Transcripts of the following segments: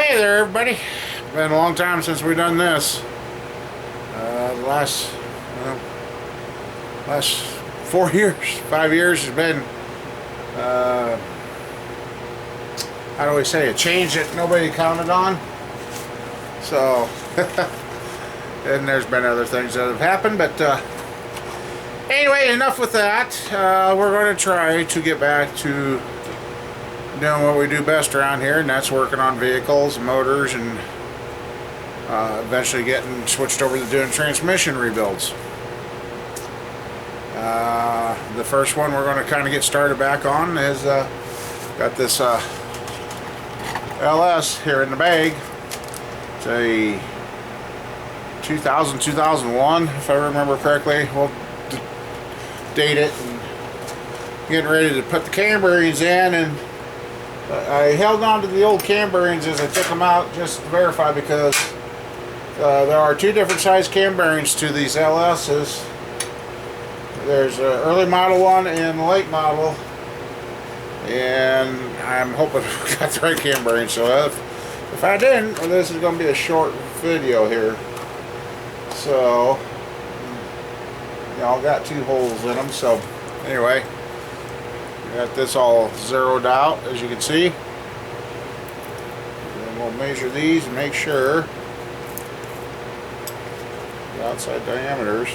Hey there, everybody. Been a long time since we've done this. The last 4 years, 5 years has been, how do we say, a change that nobody counted on. So, and there's been other things that have happened, but anyway, enough with that. We're going to try to get back to doing what we do best around here, and that's working on vehicles and motors, and eventually getting switched over to doing transmission rebuilds. The first one we're going to kind of get started back on is got this LS here in the bag. It's a 2001, if I remember correctly. We'll date it, and getting ready to put the cam bearings in, and I held on to the old cam bearings as I took them out just to verify, because there are two different size cam bearings to these LS's. There's an early model one and a late model, and I'm hoping I got the right cam bearing. So if I didn't, well, this is going to be a short video here. So y'all got two holes in them. So anyway, got this all zeroed out, as you can see. And we'll measure these and make sure the outside diameters.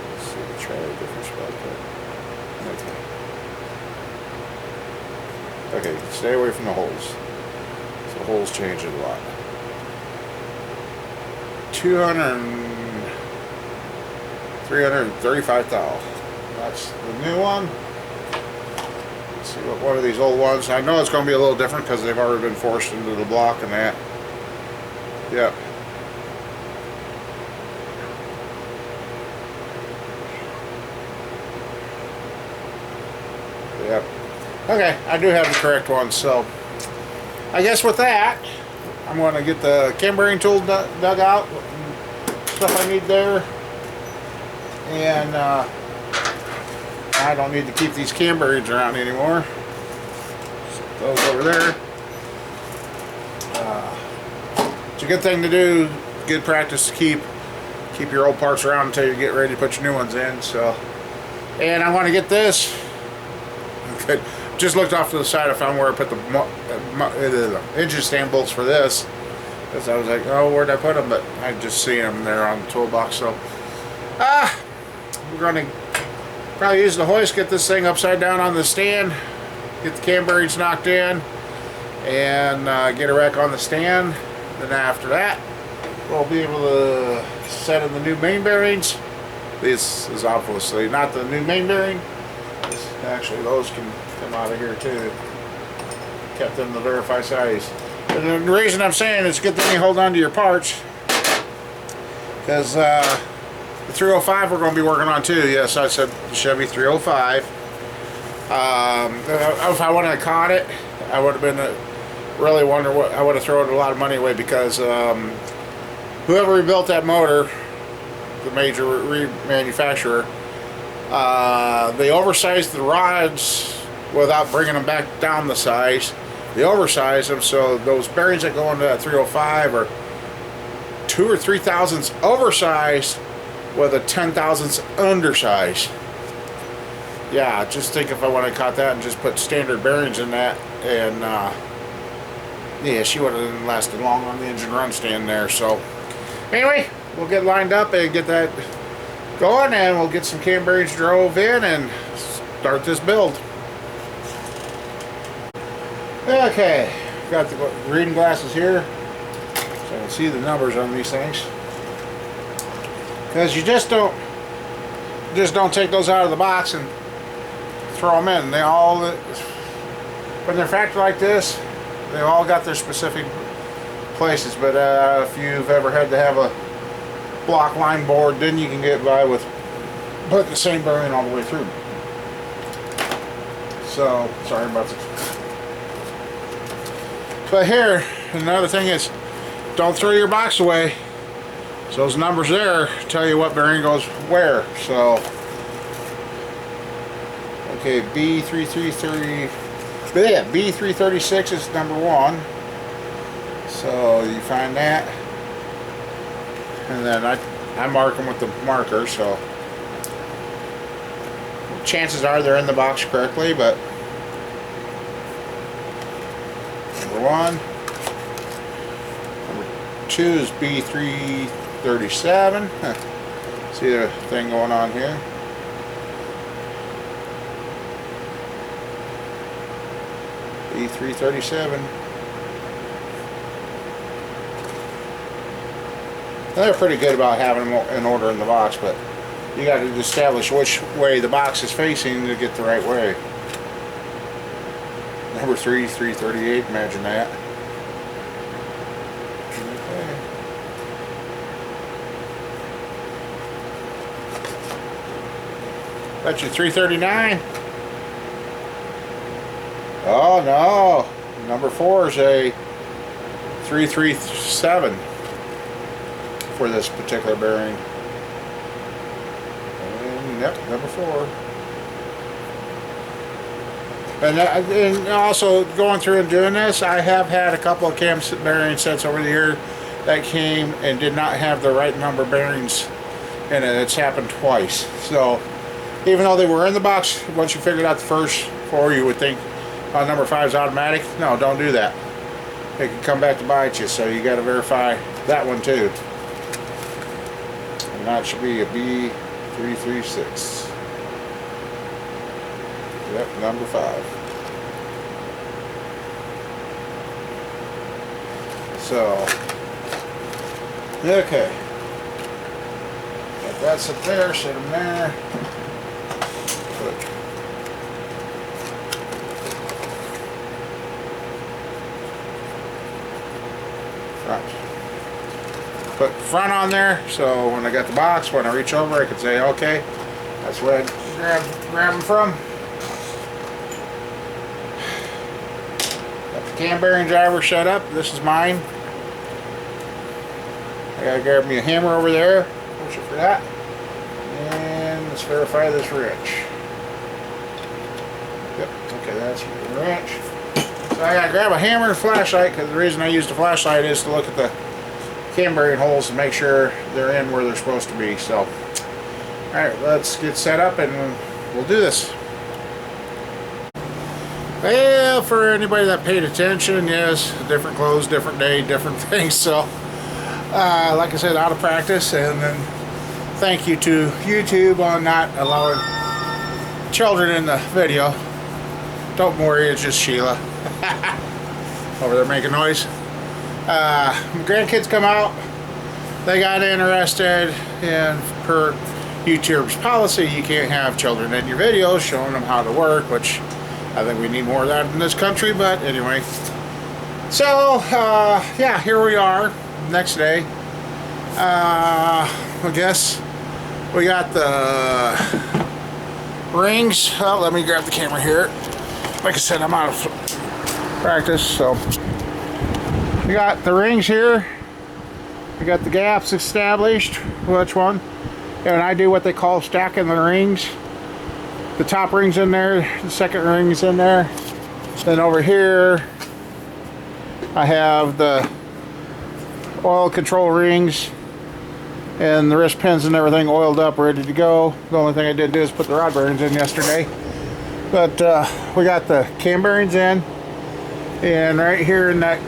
Let's see, try a different spot there. Okay, stay away from the holes. The holes change it a lot. 335 thou. That's the new one. Let's see what one of these old ones. I know it's going to be a little different because they've already been forced into the block and that. Yep. Yep. Okay, I do have the correct one. So I guess with that, I'm going to get the cam bearing tool dug out, stuff I need there, and I don't need to keep these cam bearings around anymore. Set those over there. It's a good thing to do, good practice to keep your old parts around until you get ready to put your new ones in. So, and I want to get this. Good. Just looked off to the side. I found where I put the engine stand bolts for this, because I was like, oh, where'd I put them? But I just seen them there on the toolbox. So we're going to probably use the hoist, get this thing upside down on the stand, get the cam bearings knocked in, and get a rack on the stand. Then after that, we'll be able to set in the new main bearings. This is obviously not the new main bearing. Actually, those can come out of here too. Kept them the verified size. And the reason I'm saying it's a good thing you hold on to your parts, because the 305 we're going to be working on too. Yes, I said the Chevy 305. If I wouldn't have caught it, I would have been really wonder what I would have thrown a lot of money away, because whoever rebuilt that motor, the major manufacturer, they oversized the rods without bringing them back down the size. They oversized them, so those bearings that go into that 305 are 2 or 3 thousandths oversized with a 10 thousandths undersize. Yeah, just think if I would have caught that and just put standard bearings in that, and yeah, she would have lasted long on the engine run stand there. So anyway, we'll get lined up and get that going, and we'll get some cam bearings drove in and start this build. Okay, got the reading glasses here so I can see the numbers on these things, because you just don't take those out of the box and throw them in. They all, when they're factory like this, they all got their specific places. But if you've ever had to have a block line board, then you can get by with putting the same bearing all the way through. So sorry about this. But here, another thing is, don't throw your box away. So those numbers there tell you what bearing goes where. So Okay, B333. But yeah, B336 is number 1. So you find that, and then I mark them with the marker. So chances are they're in the box correctly, but number 1. Number 2 is B337. See the thing going on here? B337. They're pretty good about having them in order in the box, but you got to establish which way the box is facing to get the right way. Number 3, 338, imagine that. Okay. That's your 339. Oh no, number 4 is a 337 for this particular bearing. And yep, number 4. And also going through and doing this, I have had a couple of cam bearing sets over the year that came and did not have the right number bearings in it. It's happened twice. So even though they were in the box, once you figured out the first 4, you would think number 5 is automatic. No, don't do that. It can come back to bite you, so you got to verify that one too. And that should be a B336. Yep, number 5. So, okay. Got that set there, set them there. Put front. Put front on there, so when I got the box, when I reach over, I can say, okay, that's where I grab them from. Got the cam bearing driver set up. This is mine. I gotta grab me a hammer over there. Push it for that. And let's verify this wrench. Yep, okay, that's the wrench. So I gotta grab a hammer and a flashlight, because the reason I use the flashlight is to look at the cam bearing holes and make sure they're in where they're supposed to be. So, alright, let's get set up and we'll do this. Well, for anybody that paid attention, yes, different clothes, different day, different things. So, like I said, out of practice, and then thank you to YouTube on not allowing children in the video. Don't worry, it's just Sheila over there making noise. My grandkids come out, they got interested, and per YouTube's policy, you can't have children in your videos showing them how to work, which I think we need more of that in this country, but anyway. So, yeah, here we are, next day. I guess we got the rings. Oh, let me grab the camera here. Like I said, I'm out of practice, so we got the rings here. We got the gaps established, which one, and I do what they call stacking the rings. The top ring's in there, the second ring's in there. Then over here I have the oil control rings and the wrist pins and everything oiled up, ready to go. The only thing I did do is put the rod bearings in yesterday. But we got the cam bearings in, and right here in that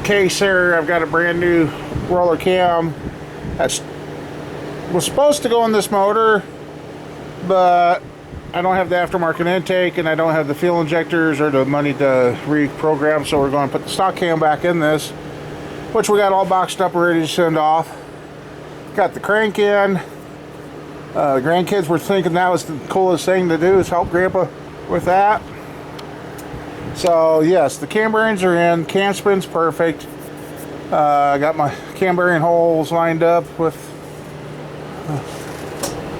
case there, I've got a brand new roller cam that was supposed to go in this motor, but I don't have the aftermarket intake and I don't have the fuel injectors or the money to reprogram, so we're going to put the stock cam back in this, which we got all boxed up ready to send off. Got the crank in. The grandkids were thinking that was the coolest thing to do, is help Grandpa with that. So yes, the cam bearings are in. Cam spin's perfect. I got my cam bearing holes lined up with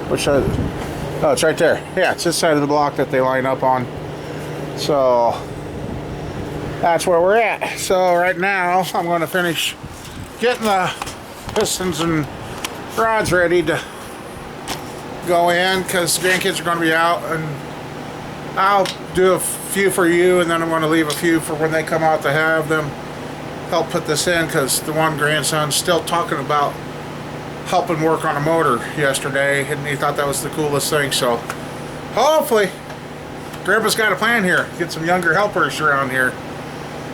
which oh, it's right there. Yeah, it's this side of the block that they line up on. So that's where we're at. So right now I'm going to finish getting the pistons and rods ready to go in, because the grandkids are going to be out, and I'll do a few for you, and then I'm going to leave a few for when they come out to have them help put this in, because the one grandson's still talking about helping work on a motor yesterday, and he thought that was the coolest thing. So hopefully Grandpa's got a plan here, get some younger helpers around here.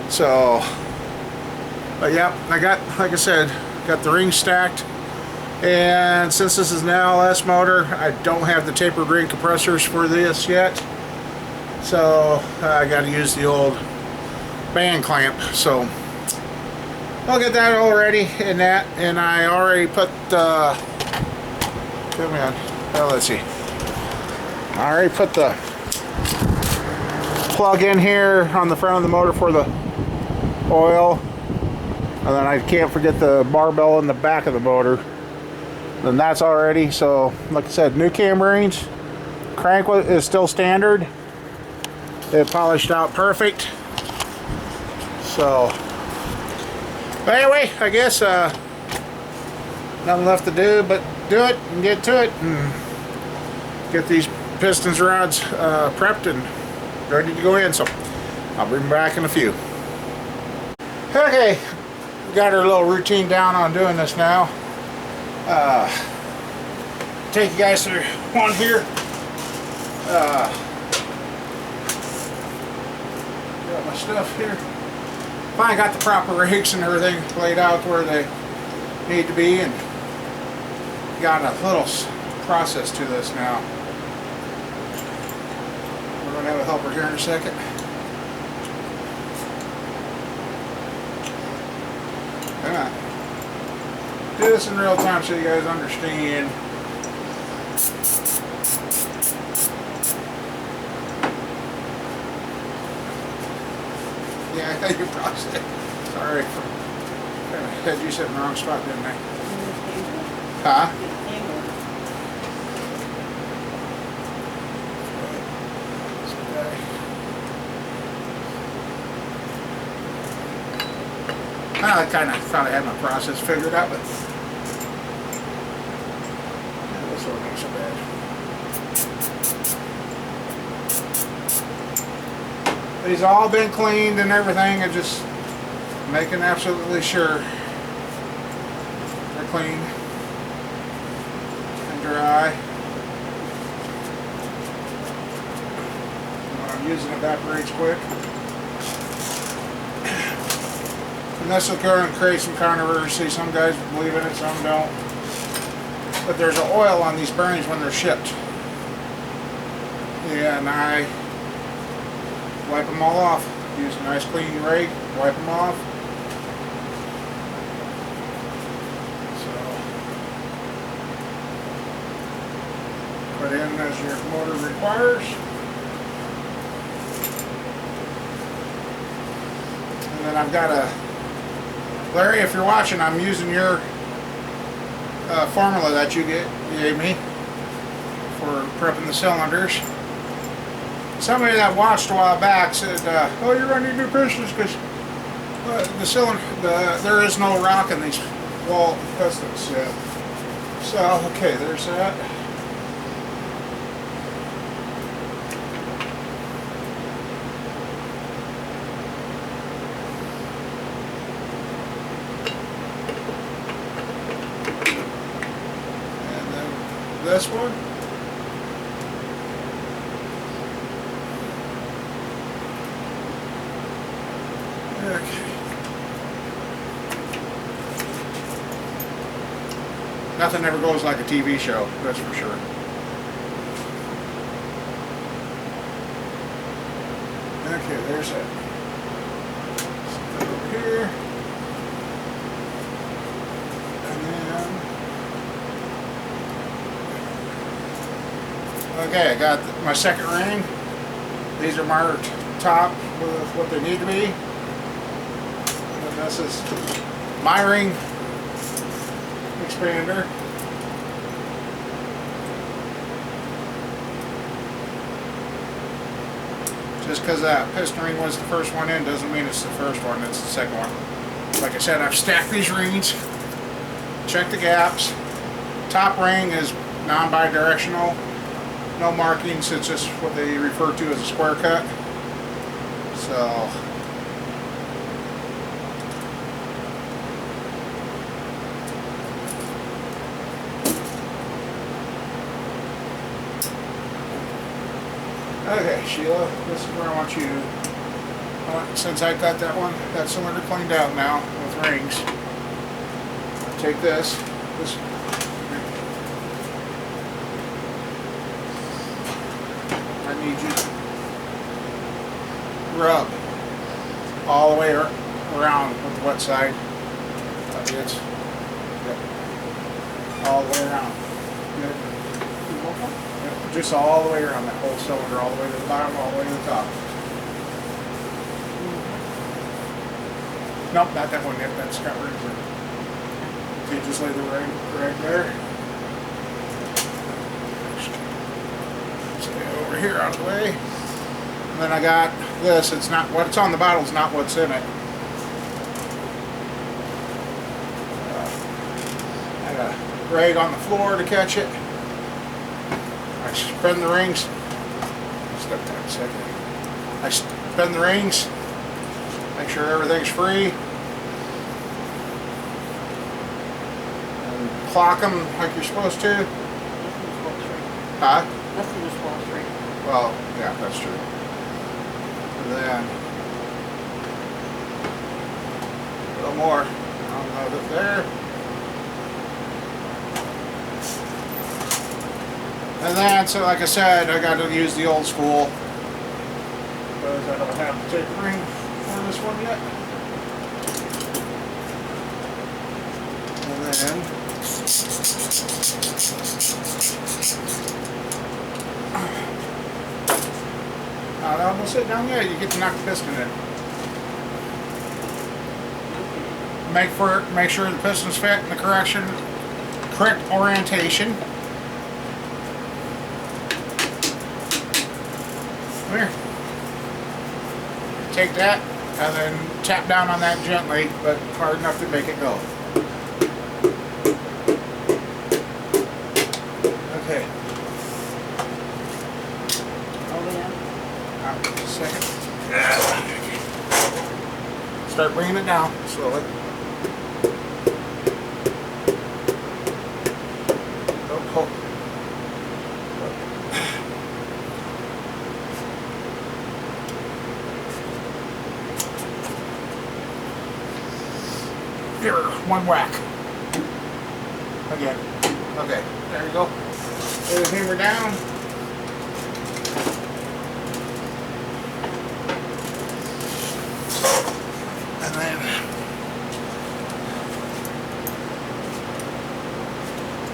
So, but yeah, I got, like I said, got the rings stacked, and since this is an LS motor, I don't have the tapered ring compressors for this yet, so I got to use the old band clamp. So I'll get that all ready and that, and I already put come on, well, let's see, I already put the plug in here on the front of the motor for the oil, and then I can't forget the barbell in the back of the motor. Then that's all ready. So like I said, new cam rings, crank is still standard, it polished out perfect. So but anyway, I guess nothing left to do but do it and get to it and get these pistons rods prepped and ready to go in. So I'll bring them back in a few. Okay, we got our little routine down on doing this now. Take you guys through one here. Got my stuff here. Finally got the proper rigs and everything laid out where they need to be, and got a little process to this now. We're going to have a helper here in a second. Come on. Do this in real time so you guys understand. Yeah, I thought you processed it. Sorry for kind of had you set in the wrong spot, didn't I? Huh? I kind of thought I had my process figured out, but yeah, this one ain't so bad. These have all been cleaned and everything, and just making absolutely sure they're clean and dry. When I'm using evaporates quick. And this will go and create some controversy. Some guys believe in it, some don't. But there's an oil on these bearings when they're shipped. Yeah, and I wipe them all off. Use a nice clean rag, wipe them off. So, put in as your motor requires. And then I've got a, Larry, if you're watching, I'm using your formula that you gave me for prepping the cylinders. Somebody that watched a while back said, "Oh, you're going to need new pistons because the cylinder, there is no rock in these wall pistons." Yeah. So, okay, there's that. This one. Okay. Nothing ever goes like a TV show, that's for sure. Okay, there's it. Put it over here. And then okay, I got my second ring. These are marked top with what they need to be. And this is my ring expander. Just because that piston ring was the first one in doesn't mean it's the first one, it's the second one. Like I said, I've stacked these rings, checked the gaps. Top ring is non-bidirectional. no markings. It's just what they refer to as a square cut. So okay, Sheila, this is where I want you, since I got that cylinder cleaned out now with rings, I'll take this, I need you to rub all the way around with the wet side. It's all the way around. Good. Just all the way around that whole cylinder, all the way to the bottom, all the way to the top. Nope, not that one yet. That's got rings in it. So you just lay the ring right there. Stay over here out of the way. And then I got this. It's not what's on the bottle is not what's in it. I got a rag on the floor to catch it. I spin the rings. Step back a second. I spin the rings. Make sure everything's free. And clock them like you're supposed to. Huh? Nothing was supposed to. Well, yeah, that's true. And then a little more. I'll load it there. And then, so like I said, I got to use the old school because I don't have the tape ring for this one yet. And then no, don't sit down yet. You get to knock the piston in. Make sure the piston's fit in the correct orientation. Here. Take that and then tap down on that gently, but hard enough to make it go. Okay. Hold it in. Just a second. Start bringing it down slowly. Hold. Here, one whack. Again. Okay, there you go. Lay the hammer down. And then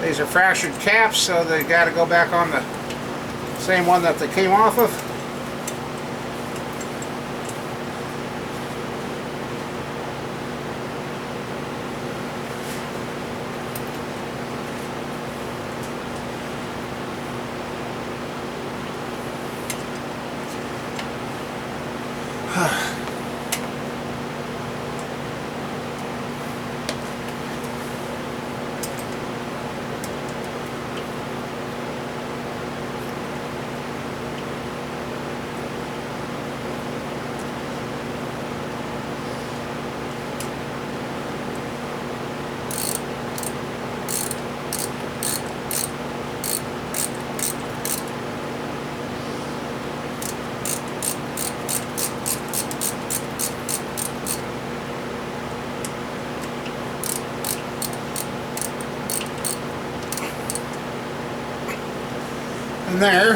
these are fractured caps, so they got to go back on the same one that they came off of. And there,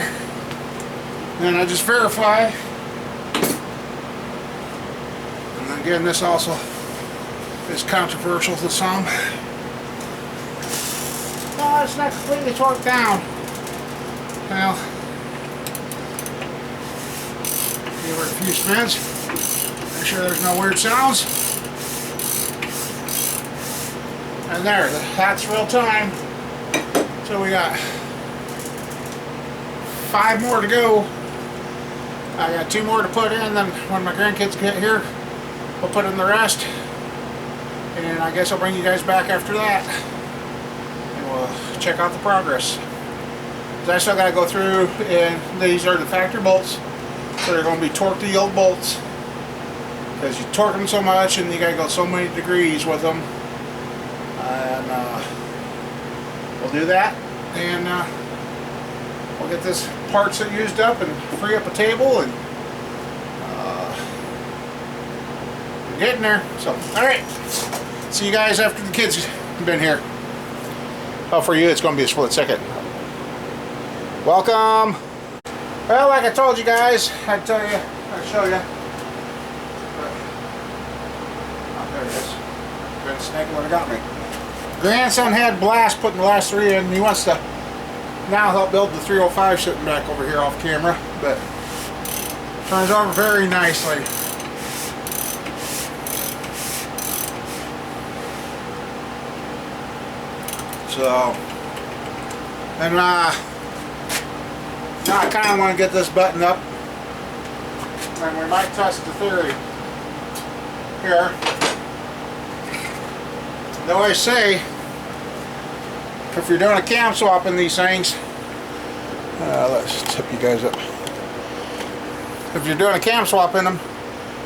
then I just verify. And again, this also is controversial to some. No, it's not completely torqued down. Well, give it a few spins. Make sure there's no weird sounds. And there, that's real time. So we got 5 more to go. I got 2 more to put in, then when my grandkids get here, we'll put in the rest. And I guess I'll bring you guys back after that. And we'll check out the progress. Is I still got to go through, and these are the factory bolts. So they're going to be torque to yield bolts, because you torque them so much and you got to go so many degrees with them. And we'll do that, and we'll get this parts used up and free up a table, and we're getting there. So, alright, see you guys after the kids have been here. Oh, for you it's going to be a split second. Welcome. Well, like I told you guys, I'd tell you, I'd show you. But, oh, there it is. Good snake would have got me. Grandson had blast putting the last 3 in, and he wants to now help build the 305 sitting back over here off camera, but turns over very nicely. So, and now I kind of want to get this button up, and we might test the theory here. They always say, if you're doing a cam swap in these things, let's tip you guys up. If you're doing a cam swap in them,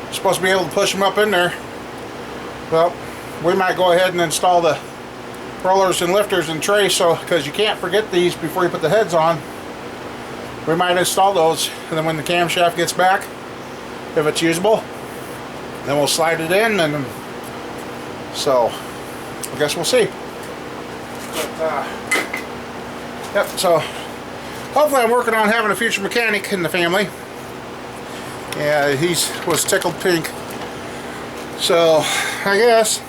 you're supposed to be able to push them up in there. Well, we might go ahead and install the rollers and lifters and trace, so because you can't forget these before you put the heads on. We might install those, and then when the camshaft gets back, if it's usable, then we'll slide it in, and so I guess we'll see. But, yep, so hopefully I'm working on having a future mechanic in the family. Yeah, he was tickled pink. So I guess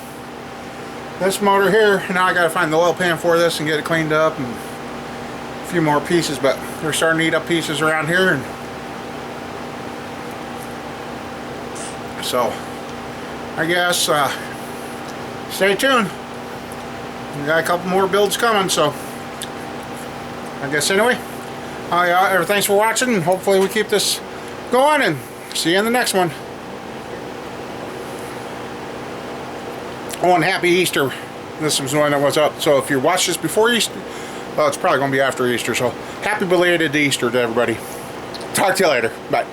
this motor here, now I gotta find the oil pan for this and get it cleaned up, and a few more pieces, but we're starting to eat up pieces around here, and so I guess stay tuned. We got a couple more builds coming, so I guess anyway, thanks for watching, and hopefully we keep this going, and see you in the next one. Oh, and happy Easter. This was when I was up, so if you watch this before Easter, well, it's probably going to be after Easter, so happy belated Easter to everybody. Talk to you later. Bye.